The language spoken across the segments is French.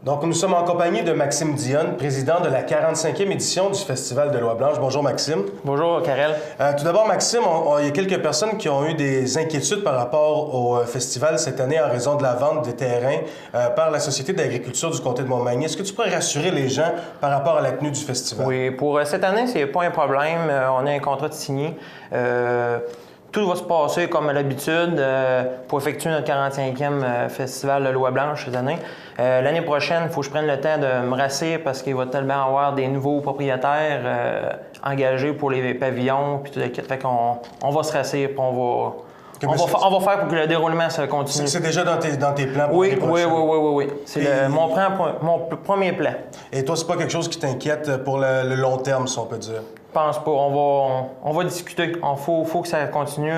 Donc, nous sommes en compagnie de Maxime Dionne, président de la 45e édition du Festival de Loi Blanche. Bonjour, Maxime. Bonjour, Karel. Tout d'abord, Maxime, il y a quelques personnes qui ont eu des inquiétudes par rapport au festival cette année en raison de la vente des terrains par la Société d'agriculture du comté de Montmagny. Est-ce que tu pourrais rassurer les gens par rapport à la tenue du festival? Oui, pour cette année, c'est pas un problème. On a un contrat de signé. Tout va se passer comme à l'habitude pour effectuer notre 45e festival de Loi Blanche cette année. L'année prochaine, il faut que je prenne le temps de me rasser parce qu'il va tellement avoir des nouveaux propriétaires engagés pour les pavillons puis tout le kit. Fait qu'on va se rasser puis on va faire pour que le déroulement se continue. C'est déjà dans tes plans pour l'année prochaine? Oui. C'est mon premier plan. Et toi, c'est pas quelque chose qui t'inquiète pour le long terme, si on peut dire? Je pense pas. On va discuter. Il faut que ça continue.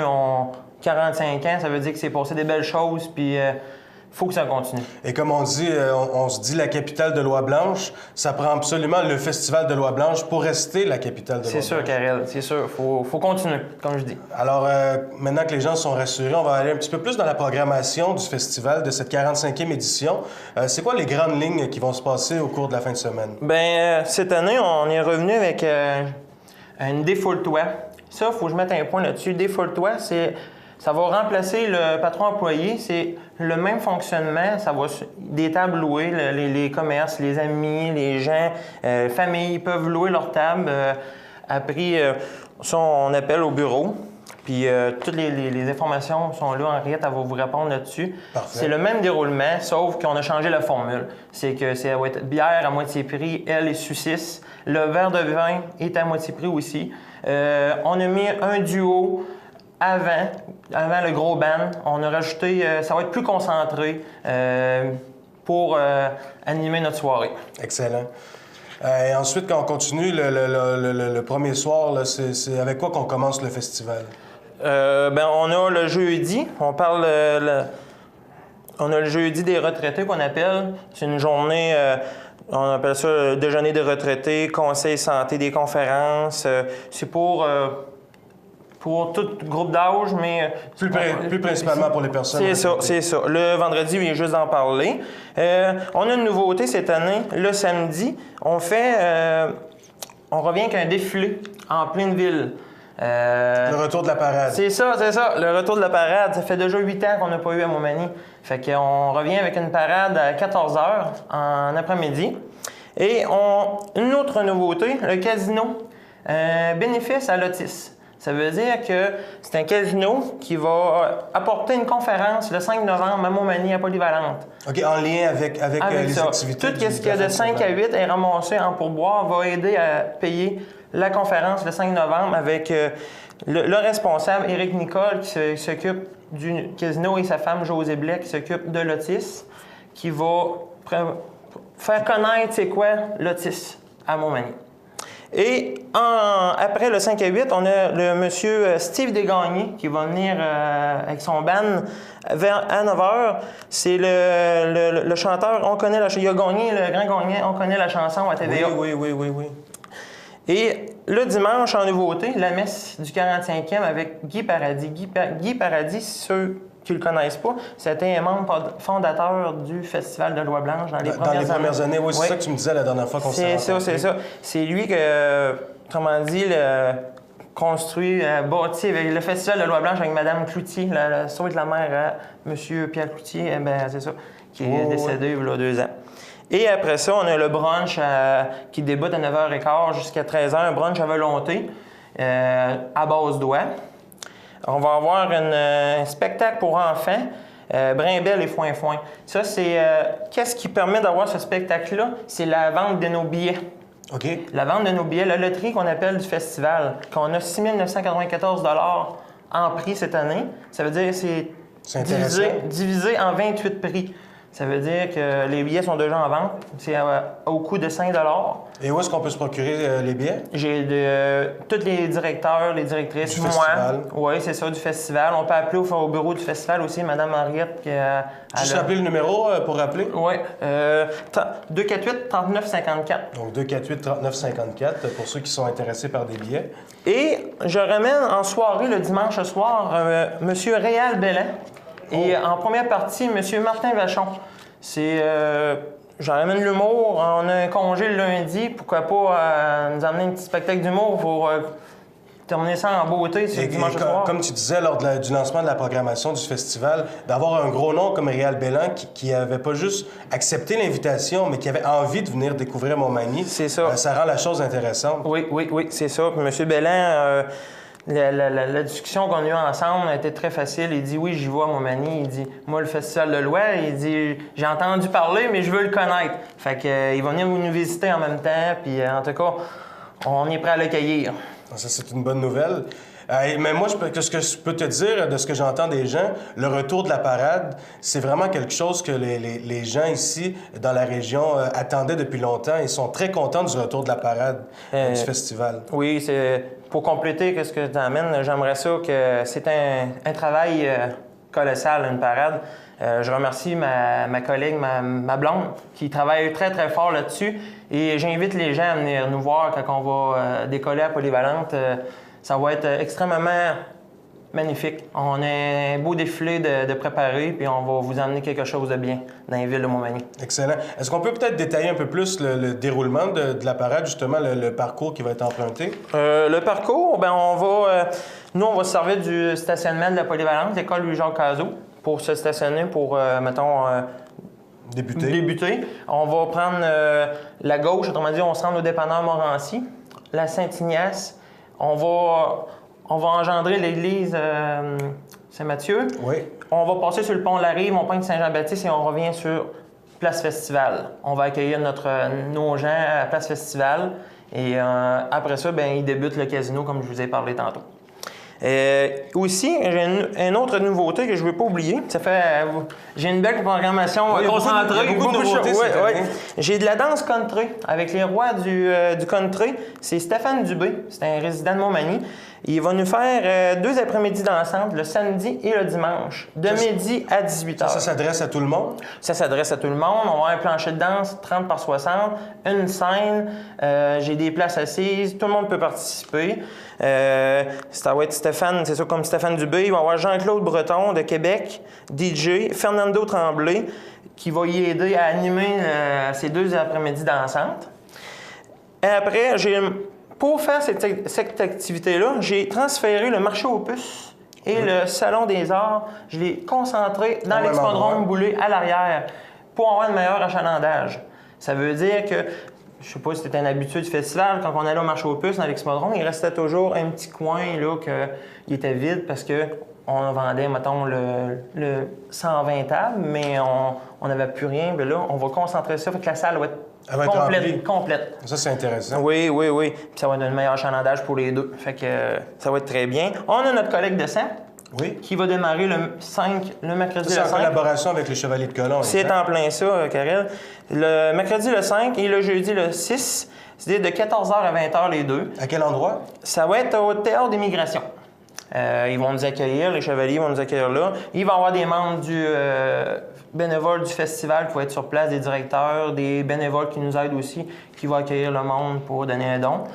45 ans, ça veut dire que c'est passé des belles choses, puis faut que ça continue. Et comme on dit, on se dit la capitale de Loi Blanche, ça prend absolument le Festival de Loi Blanche pour rester la capitale de Loi Blanche. C'est sûr, Karel, c'est sûr. Faut continuer, comme je dis. Alors, maintenant que les gens sont rassurés, on va aller un petit peu plus dans la programmation du festival de cette 45e édition. C'est quoi les grandes lignes qui vont se passer au cours de la fin de semaine? Bien, cette année, on est revenu avec une défoule-toi. Ça, il faut que je mette un point là-dessus. Défoule-toi, ça va remplacer le patron employé. C'est le même fonctionnement. Ça va des tables louées, les commerces, les amis, les gens, familles peuvent louer leurs tables à prix. Ça, on appelle au bureau. Puis toutes les informations sont là. Henriette, elle va vous répondre là-dessus. C'est le même déroulement, sauf qu'on a changé la formule. C'est que ça va être bière à moitié prix, elle est sous-6. Le verre de vin est à moitié prix aussi. On a mis un duo avant le gros band. On a rajouté, ça va être plus concentré pour animer notre soirée. Excellent. Et ensuite, quand on continue, le premier soir, c'est avec quoi qu'on commence le festival? On a le jeudi. On a le jeudi des retraités qu'on appelle. C'est une journée, on appelle ça le déjeuner des retraités, conseil santé, des conférences. C'est pour tout groupe d'âge, mais... Plus principalement pour les personnes. C'est ça. Le vendredi, il vient juste d'en parler. On a une nouveauté cette année. Le samedi, on revient avec un défilé en pleine ville. Le retour de la parade. C'est ça. Le retour de la parade. Ça fait déjà 8 ans qu'on n'a pas eu à Montmagny. Fait qu'on revient avec une parade à 14h en après-midi. Et une autre nouveauté, le casino. Bénéfice à l'Otis. Ça veut dire que c'est un casino qui va apporter une conférence le 5 novembre à Montmagny à Polyvalente. OK, en lien avec les ça. activités. Tout ce qu'il y a de 5 à 8 est ramassé en pourboire, va aider à payer la conférence le 5 novembre avec le responsable, Éric Nicole, qui s'occupe du casino, et sa femme, José Blais, qui s'occupe de l'Otis, qui va faire connaître c'est quoi l'Otis à Montmagny. Et après le 5 à 8, on a le monsieur Steve Desgagnés qui va venir avec son band à 9h. C'est le chanteur, il a gagné le grand gagnant, on connaît la chanson à TVA. Oui. Et le dimanche, en nouveauté, la messe du 45e avec Guy Paradis. Guy Paradis, ceux qui ne le connaissent pas, c'était un membre fondateur du Festival de Loi Blanche dans les premières années. Oui, c'est ça que tu me disais la dernière fois qu'on s'est rencontrés. C'est ça. C'est lui que, comment dit, bâti avec le Festival de Loi Blanche avec Mme Cloutier, la sœur de la mère à M. Pierre Cloutier, c'est ça, qui est décédé il y a 2 ans. Et après ça, on a le brunch qui débute à 9h15 jusqu'à 13h, un brunch à volonté à Basse-Doigt. On va avoir un spectacle pour enfants, Brimbelle et Foin-Foin. Ça, c'est... qu'est-ce qui permet d'avoir ce spectacle-là? C'est la vente de nos billets. OK. La vente de nos billets, la loterie qu'on appelle du festival, qu'on a 6 994 $ en prix cette année. Ça veut dire que c'est divisé en 28 prix. Ça veut dire que les billets sont déjà en vente. C'est au coût de 5 $. Et où est-ce qu'on peut se procurer les billets? J'ai tous les directeurs, les directrices, du festival. Oui, c'est ça, du festival. On peut appeler au bureau du festival aussi, Mme Henriette. Juste appeler le numéro pour rappeler? Oui. 248-3954. Donc 248-3954 pour ceux qui sont intéressés par des billets. Et je ramène en soirée le dimanche soir M. Réal Bellan. Et en première partie, M. Martin Vachon. C'est j'en ramène l'humour. On a un congé le lundi. Pourquoi pas nous emmener un petit spectacle d'humour pour terminer ça en beauté ce dimanche soir. Comme tu disais lors du lancement de la programmation du festival, d'avoir un gros nom comme Réal Bélan qui avait pas juste accepté l'invitation, mais qui avait envie de venir découvrir Montmagny. C'est ça. Ça rend la chose intéressante. Oui, c'est ça. Puis M. Bélan, la discussion qu'on a eue ensemble a été très facile. Il dit oui, j'y vais à Montmagny. Il dit moi, le Festival de l'Ouest, il dit j'ai entendu parler, mais je veux le connaître. Fait que il va venir nous visiter en même temps. Puis en tout cas, on est prêt à l'accueillir. Ça, c'est une bonne nouvelle. Mais moi, ce que je peux te dire, de ce que j'entends des gens, le retour de la parade, c'est vraiment quelque chose que les gens ici, dans la région, attendaient depuis longtemps. Ils sont très contents du retour de la parade du festival. Oui, pour compléter ce que tu amènes, j'aimerais ça que c'est un travail colossal, une parade. Je remercie ma collègue, ma blonde, qui travaille très, très fort là-dessus. Et j'invite les gens à venir nous voir quand on va décoller à Polyvalente. Ça va être extrêmement magnifique. On a un beau défilé de préparé, puis on va vous emmener quelque chose de bien dans les villes de Montmagny. Excellent. Est-ce qu'on peut peut-être détailler un peu plus le déroulement de la parade, justement, le parcours qui va être emprunté? Le parcours, nous, on va se servir du stationnement de la Polyvalente, l'école Louis-Jacques Cazot, pour se stationner, pour, débuter. On va prendre la gauche, autrement dit, on se rend au dépanneur Montrancy, la Saint-Ignace. On va engendrer l'église Saint-Mathieu. Oui. On va passer sur le pont de la Rive, on pointe Saint-Jean-Baptiste et on revient sur Place Festival. On va accueillir nos gens à Place Festival. Et après ça, il débute le casino, comme je vous ai parlé tantôt. Aussi, j'ai une autre nouveauté que je ne veux pas oublier. J'ai une belle programmation concentrée. Beaucoup de nouveautés, J'ai de la danse country avec les rois du country. C'est Stéphane Dubé, c'est un résident de Montmagny. Il va nous faire 2 après-midi dansantes, le samedi et le dimanche, de midi à 18h. Ça s'adresse à tout le monde? Ça s'adresse à tout le monde. On va avoir un plancher de danse 30 par 60, une scène, j'ai des places assises, tout le monde peut participer. Ça va être Stéphane, c'est ça, comme Stéphane Dubé. Il va y avoir Jean-Claude Breton de Québec, DJ, Fernando Tremblay, qui va y aider à animer ces 2 après-midi dansantes. Et après, pour faire cette activité-là, j'ai transféré le marché aux puces et le salon des arts. Je l'ai concentré dans l'expodrome Boulay à l'arrière pour avoir un meilleur achalandage. Ça veut dire que, je ne sais pas si c'était un habitué du festival, quand on allait au marché aux puces dans l'expodrome, il restait toujours un petit coin là, qui était vide parce qu'on vendait, mettons, le 120 tables, mais on n'avait plus rien. Bien là, on va concentrer ça, fait que la salle va être complète. Ça, c'est intéressant. Oui. Puis ça va être un meilleur achalandage pour les deux. Fait que ça va être très bien. On a notre collègue de sang qui va démarrer le mercredi le 5. C'est en collaboration avec les Chevaliers de Colomb. C'est en plein ça, Karel. Le mercredi le 5 et le jeudi le 6, c'est-à-dire de 14h à 20h les deux. À quel endroit? Ça va être au Théâtre d'Immigration. Ils vont nous accueillir, les Chevaliers vont nous accueillir là. Il va y avoir des membres du bénévoles du festival qui vont être sur place, des directeurs, des bénévoles qui nous aident aussi, qui vont accueillir le monde pour donner un don.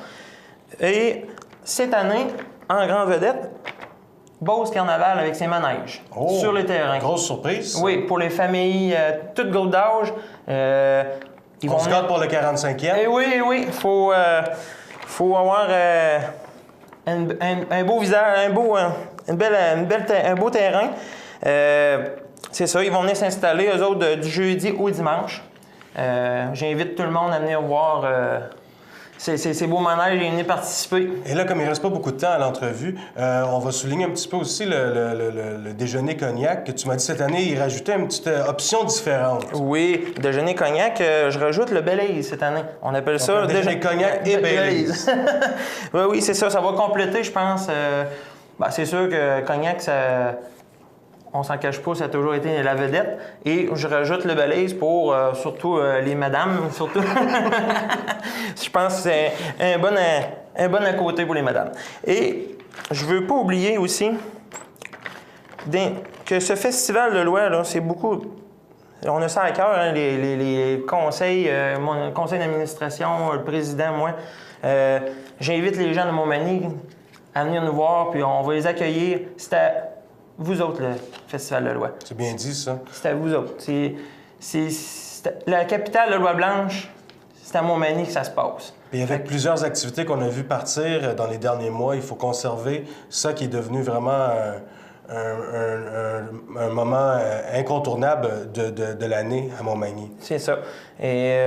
Et cette année, en grande vedette, Beauce Carnaval avec ses manèges sur les terrains. Grosse surprise. Oui, pour les familles, toutes groupes d'âge. On se garde pour le 45e. Et oui, il faut avoir un beau visage, un beau terrain. C'est ça, ils vont venir s'installer, eux autres, du jeudi au dimanche. J'invite tout le monde à venir voir ces beaux manèges et venir participer. Et là, comme il ne reste pas beaucoup de temps à l'entrevue, on va souligner un petit peu aussi le déjeuner cognac, que tu m'as dit cette année, il rajoutait une petite option différente. Oui, déjeuner cognac, je rajoute le Belize cette année. On appelle ça déjeuner cognac et Belize. Oui, c'est ça va compléter, je pense. C'est sûr que cognac, on s'en cache pas, ça a toujours été la vedette. Et je rajoute le Belize pour surtout les madames, surtout. Je pense que c'est un bon à côté pour les madames. Et je veux pas oublier aussi que ce festival de loi, là, c'est beaucoup. On a ça à cœur, hein, les conseils, mon conseil d'administration, le président, moi. J'invite les gens de Montmagny à venir nous voir, puis on va les accueillir. C'est à vous autres, le Festival de loi. C'est bien dit, ça. C'est à vous autres. C'est La capitale de Loi-Blanche, c'est à Montmagny que ça se passe. Et avec plusieurs activités qu'on a vues partir dans les derniers mois, il faut conserver ça qui est devenu vraiment un moment incontournable de l'année à Montmagny. C'est ça. Et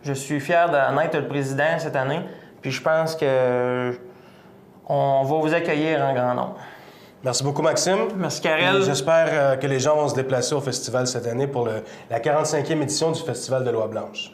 je suis fier d'en être le président cette année. Puis je pense que on va vous accueillir en grand nombre. Merci beaucoup, Maxime. Merci, Karel. J'espère que les gens vont se déplacer au festival cette année pour la 45e édition du Festival de Loi-Blanche.